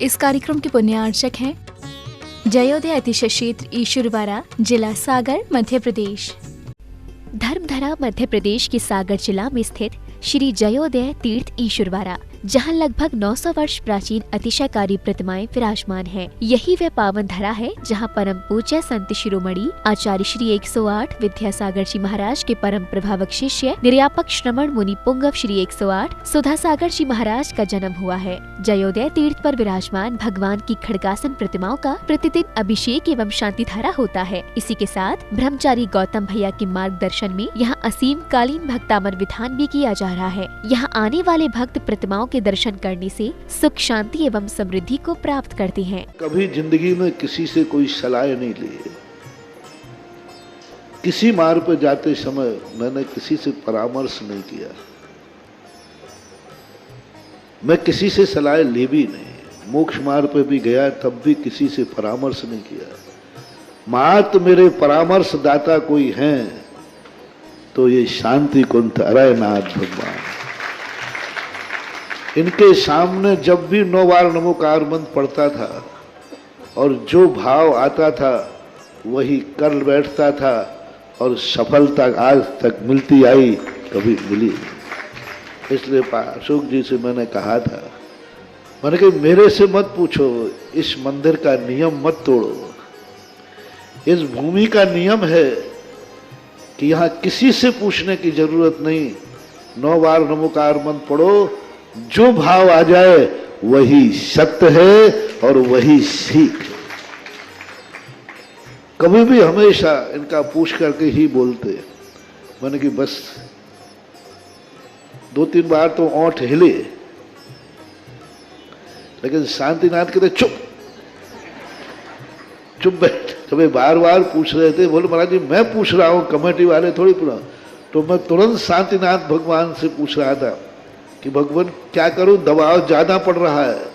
इस कार्यक्रम के पुण्यार्चक हैं जयोदय अतिशय क्षेत्र ईश्वरवाड़ा, जिला सागर, मध्य प्रदेश। धर्मधरा मध्य प्रदेश के सागर जिला में स्थित श्री जयोदय तीर्थ ईश्वरवाड़ा, जहां लगभग 900 वर्ष प्राचीन अतिशयकारी प्रतिमाएं विराजमान हैं। यही वह पावन धरा है जहां परम पूज्य संत शिरोमणि आचार्य श्री 108 विद्यासागर जी महाराज के परम प्रभावक शिष्य निर्यापक श्रमण मुनि पुंगव श्री 108 सुधासागर जी महाराज का जन्म हुआ है। जयोदय तीर्थ पर विराजमान भगवान की खड़गासन प्रतिमाओं का प्रतिदिन अभिषेक एवं शांति धारा होता है। इसी के साथ ब्रह्मचारी गौतम भैया के मार्गदर्शन में यहाँ असीम कालीन भक्तामर विधान भी किया जा रहा है। यहाँ आने वाले भक्त प्रतिमाओं के दर्शन करने से सुख, शांति एवं समृद्धि को प्राप्त करते हैं। कभी जिंदगी में किसी से कोई सलाह नहीं ली, किसी मार्ग पर जाते समय मैंने किसी से परामर्श नहीं किया, मैं किसी से सलाह ली भी नहीं। मोक्ष मार्ग पर भी गया तब भी किसी से परामर्श नहीं किया। मात्र मेरे परामर्श दाता कोई हैं तो ये शांति कुंठ अरयनाथ भगवान। इनके सामने जब भी 9 बार नमोकार मंत्र पढ़ता था और जो भाव आता था वही कर बैठता था और सफलता आज तक मिलती आई, कभी मिली। इसलिए अशोक जी से मैंने कहा था, मैंने कहा मेरे से मत पूछो, इस मंदिर का नियम मत तोड़ो। इस भूमि का नियम है कि यहाँ किसी से पूछने की जरूरत नहीं। 9 बार नमोकार मंत्र पढ़ो, जो भाव आ जाए वही सत्य है और वही सीख है। कभी भी हमेशा इनका पूछ करके ही बोलते। मैंने कि बस 2-3 बार तो ओंठ हिले, लेकिन शांतिनाथ कहते चुप चुप बैठ। कभी बार बार पूछ रहे थे, बोले महाराज जी मैं पूछ रहा हूं, कमेटी वाले थोड़ी पूछा। तो मैं तुरंत शांतिनाथ भगवान से पूछ रहा था कि भगवान क्या करूं, दबाव ज्यादा पड़ रहा है।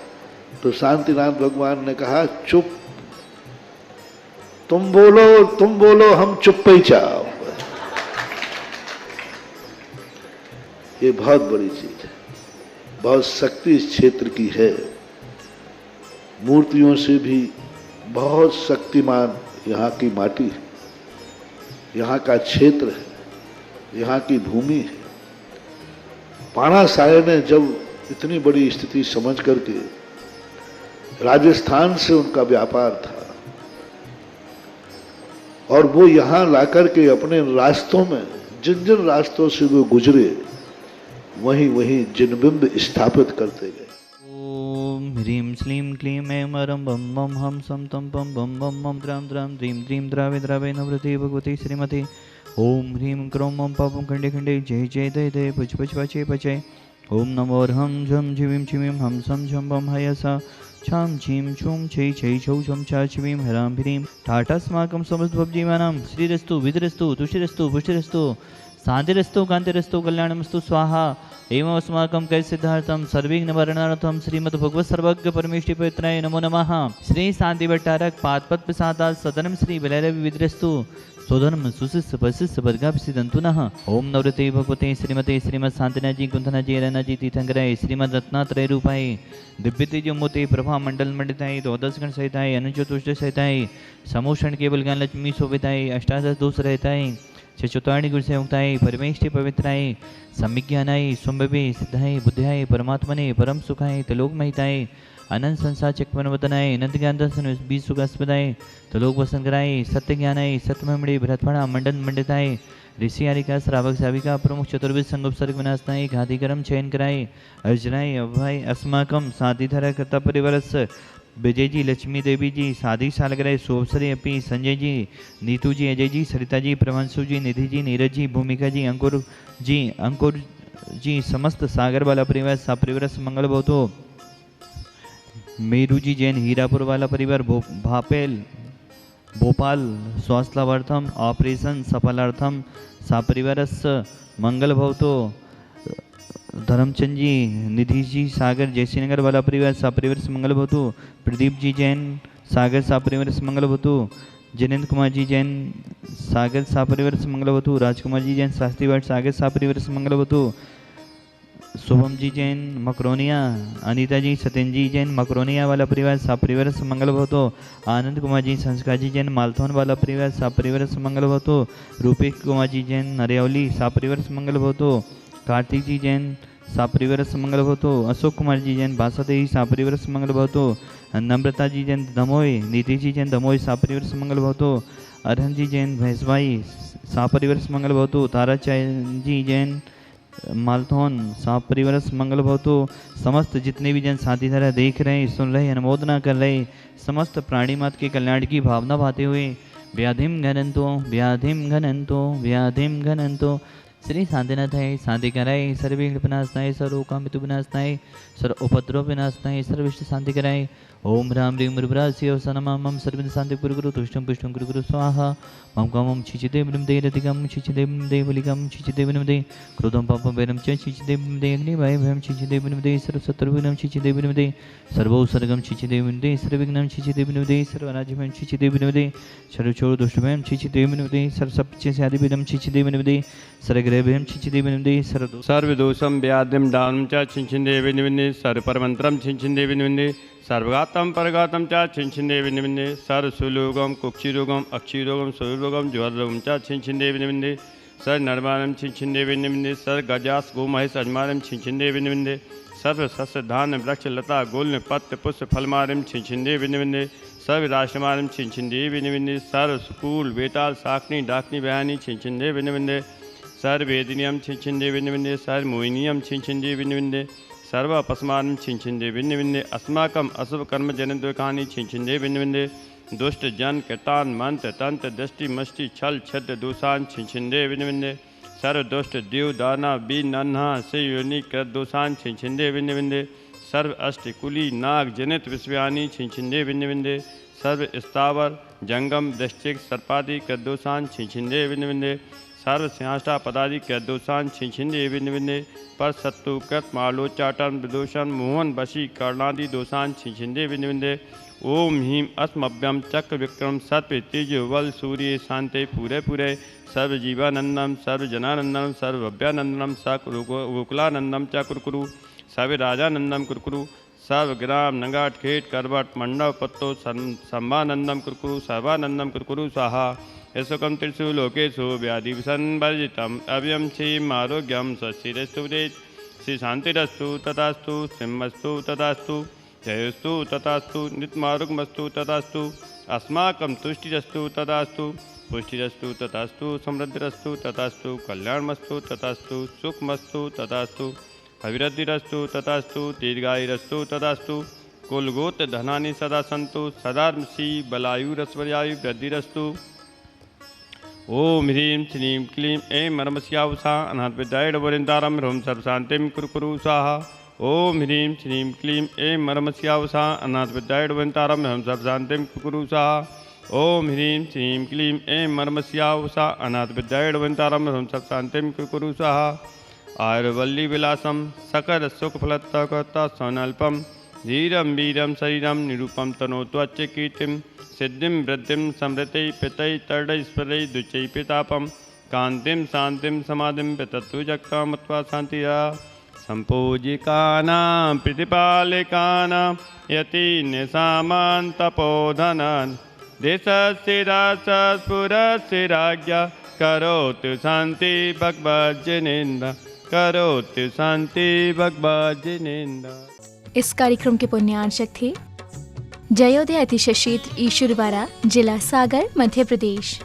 तो शांतिनाथ भगवान ने कहा चुप, तुम बोलो हम चुप ही चाहो। ये बहुत बड़ी चीज है, बहुत शक्ति इस क्षेत्र की है। मूर्तियों से भी बहुत शक्तिमान यहाँ की माटी है, यहाँ का क्षेत्र है, यहाँ की भूमि है। पाणा साय ने जब इतनी बड़ी स्थिति समझ करके, राजस्थान से उनका व्यापार था और वो यहाँ लाकर के अपने रास्तों में जिन जिन रास्तों से वो गुजरे वहीं वहीं जिनबिंब स्थापित करते गए। ओम ह्रीं श्लीं क्लीं ऐं मरं बम बम हम सम तम पम बम बम मम द्राम द्राम द्रीं द्रीं द्रावे द्रावे नवृति भगवती श्रीमती। ओम ह्रीं क्रों मम पापम खंडे खंडे जय जय दय दय पच पच पचे पचे। ओम नमो हम झम झिवीं छिवीं हम सम झम बम हयसा छाम छीं छूं छै छै छौ छम छा छिवीं हरां ह्रीं ठाटास्माकं समस्तभवजीवानां श्रीरस्तु विदरस्तु तुष्टिरस्तु पुष्टिरस्तु शांतिरस्तु कांतिरस्तु कल्याणमस्तु स्वाहा। एवं अस्माकं कै सिद्धार्थं सर्वविघ्ननिवारणार्थं श्रीमद्भगवत सर्वज्ञ परमेष्टि पवित्राय नमो नमः। श्री शांति भट्टारक पादपद प्रसादात् सदनम श्री विलयरवि विद्रस्तु स्वधर्म सुशिष्य परिशिष्य वर्गाभिषिदन्तु नः। ओम नवरते भगवते श्रीमते श्रीमद शांतिनाथ जी कुंथना जी रना जी तीर्थंकराय श्रीमद रत्नात्रय रूपाय दिव्य तेजोमूर्ति प्रभा मंडल मंडिताय द्वादश गण सहिताय अनुचतुष्ट सहिताय समोषण केवल ज्ञान लक्ष्मी शोभिताय अष्टादश दोष रहताय चतुर्णी गुण से मुक्ताय परमेष्टि पवित्राय सम्यज्ञानाय सुम्भवे सिद्धाय बुद्धाय परमात्मने परम सुखाय तलोक महिताय अनंत संसार चक्रवतनाय अनंत ज्ञान दर्शन बीज सुखास्पदाय तलोक वसंकराय सत्य ज्ञानाय सत्यमणि भरतफणा मंडन मंडिताय ऋषि आरिका श्रावक साविका प्रमुख चतुर्विद संगोपसर्ग विनाशनाय घातिकरम चयन कराय अर्जुनाय अभय अस्माकं साधिधर कृता परिवरस विजय जी, लक्ष्मी देवी जी, साधी सालग्रह सोपसरी अपी, संजय जी, नीतू जी, अजय जी, सरिता जी, प्रवंशु जी, निधि जी, नीरज जी, भूमिका जी, अंकुर जी, समस्त सागर वाला परिवार सापरिवार मंगल भवतो। मेरू जी जैन हीरापुर वाला परिवार भोपाल स्वास्थ्य लाभार्थम ऑपरेशन सफलार्थम सापरिवारस मंगल भवतो। धर्मचंद जी, निधि जी, सागर जयश्रीनगर वाला परिवार सापरिवार मंगल भवतु। प्रदीप जी जैन सागर सापरिवार मंगल भवतु। जिनेन्द्र कुमार जी जैन सागर सापरिवार मंगल भवतु। राजकुमार जी जैन शास्त्री वार्ड सागर सापरिवार मंगल भवतु। शुभम जी जैन मकरोनिया, अनीता जी सत्यन जी जैन मकरोनिया वाला परिवार सापरिवार मंगल भवतो, आनंद कुमार जी संस्कार जी जैन मालथौन वाला परिवार सापरिवार मंगल भवतो, रूपेश कुमार जी जैन नरियावली सापरिवार मंगल भवतो, कार्तिक जी जैन सापरिवार मंगल भवतो, अशोक कुमार जी जैन बासादेही सापरिवार मंगल भवतो, नम्रता जी जैन दमोई, नीति जी जैन दमोई सापरिवार मंगल भवतो, अरहन जी जैन भैंसभाई सापरिवार मंगल भवतो, तारा जी जैन मालथौन साप परिवार मंगल भवतो। समस्त जितने भी जन साथी धारा देख रहे हैं, सुन रहे हैं, अनुमोदना कर रहे, समस्त प्राणी मात के कल्याण की भावना भाते हुए व्याधिम घनंतो व्याधिम घनंतो व्याधिम घनंतो श्री शांतिनाथाय शांतिकराय सर्वविघ्नविनाशाय सर्वकामितु विनाशाय सर्व उपद्रव विनाशाय सर्विष्ट शांतिकराय। ओम राम ह्रीं मृभ्रास्य सनमं सर्विद शांति गुरु तुष्टं पुष्टं गुरु स्वाहा। मम कामं छिचिदेव निमदे रतिकं छिचिदेव निमदे बलिकं छिचिदेव निमदे क्रोधं पापं वैरं च छिचिदेव निमदे अग्निभय भयं छिचिदेव निमदे सर्वशत्रुविघ्नं छिचिदेव निमदे सर्वौसर्गं छिचिदेव निमदे सर्वविघ्नं छिचिदेव निमदे सर्वराज्यभयं छिचिदेव निमदे सर्वचोर दुष्टभयं छिचिदेव निमदे सर्वसप्तचेद्यं छिचिदेव निमदे सर्वग्रहभयं छिचिदेव निमदे सर्वदोषं व्याधिं दानं च छिञ्छिन्देव निमदे सर्वपरमन्त्रं छिञ्छिन्देव निमदे सर्वघातं परघातं च छिञ्छिन्देव निमदे सर्वसुलोगं कुक्षिरोगं अक्षिरोगं सुरोगं ज्वररोगं च छिञ्छिन्देव निमदे सर्वनर्माणं छिञ्छिन्देव निमदे सर्वगजास गोमहेश अजमानं छिञ्छिन्देव निमदे सर्वसस्यधान वृक्ष लता गुल्म पत्र पुष्प फलमारं छिञ्छिन्देव निमदे सर्वराष्ट्रमारं छिञ्छिन्देव निमदे सर्वसूल बेताल साकनी डाकनी बयानी छिञ्छिन्देव निमदे सर्ववेदिनियं छिञ्छिन्देव निमदे सर्वमोहिनीयं छिञ्छिन्देव निमदे सर्व अपस्मारं छिञ्छिन्देव निमदे अस्माकम् अशुभ कर्म जनद्वकानि छिञ्छिन्देव निमदे दुष्ट जन कृतान मंत्र तंत्र दृष्टि मष्टि छल छद्र दोषान छिञ्छिन्देव निमदे सर्व दुष्ट देव दाना बी नन्हा से योनि कृत दोषान छिञ्छिन्देव निमदे सर्व अष्ट कुली नाग जनित विश्वयानी छिञ्छिन्देव निमदे सर्व स्थावर जंगम वृश्चिक सर्पादि कृत दोषान छिञ्छिन्देव निमदे सर्व सिंहाष्टा पदादि कृत दोषान छिञ्छिन्देव निमदे पर सत्तु कृत मालोचाटन विदूषण मोहन वशी कर्णादि दोषान छिञ्छिन्देव निमदे ओम ह्रीं अस्मभ्यम चक्र विक्रम सत्व तेज वल सूर्य शांति पूरे पूरे सर्व जीवानंदम सर्व जनानंदम सर्व भव्यानंदम सक गोकुलानंदम च कुरकुरु सर्व राजानंदम कुरकुरु सर्व ग्राम नगाट खेट करवट मंडप पत्तो सम्मानंदम कुरकुरु सर्वानंदम कुरकुरु स्वाहा। यशोकम त्रिषु लोकेषु व्याधि विसंवर्जितम अभयम क्षेम आरोग्यम स्वस्तिरस्तु श्री शांतिरस्तु तथास्तु सिंहस्तु तथास्तु जयस्तु तथास्तु नित्यमारुगमस्तु तथास्तु अस्माकं तुष्टिरस्तु तथास्तु पुष्टिरस्तु तथास्तु समृद्धिरस्तु तथास्तु कल्याणमस्तु तथास्तु सुखमस्तु तथास्तु अभिवृद्धिरस्तु तथास्तु दीर्घायुरस्तु तथास्तु कुलगोत्र धनानि सदा सन्तु सदार्मसी बलायुरस्वर्यायु वृद्धिरस्तु। ओम ह्रीं श्रीं क्लीं ऐं मर्मस्यावसा अनाथ विद्यायडवरिन्दारं ह्रौं सर्वशान्तिं कुरकुरु स्वाहा। ओम ह्रीं श्रीं क्लीं ऐं मर्मस्यावसा अनाथ विद्यायडवरिन्दारं ह्रौं सर्वशान्तिं कुरकुरु स्वाहा। ओम ह्रीं श्रीं क्लीं ऐं मर्मस्यावसा अनाथ विद्यायडवरिन्दारं ह्रौं सर्वशान्तिं कुरकुरु स्वाहा। आयुर्वल्ली विलासम सकल सुखफलता सोनल्पम धीरम वीरम शरीरम निरूपम तनोत्वच्च कीर्तिम सिद्धिं वृद्धिं समृति पितै तर्डैस्वरै दुचै पितापम कांतिं शांतिं समाधिं पितत्तु जक्तामत्वा शांतिया संपूजिकानां प्रतिपालिकानां यति निशामान् तपोधनान् देशस्य राजस्पुरस्य राज्ञा करोतु शांति भगवज्जनिंदा करोतु शांति भगवज्जनिंदा। इस कार्यक्रम के पुण्यार्चक थे जयोदय अतिशय क्षेत्र ईश्वरवाड़ा, जिला सागर, मध्य प्रदेश।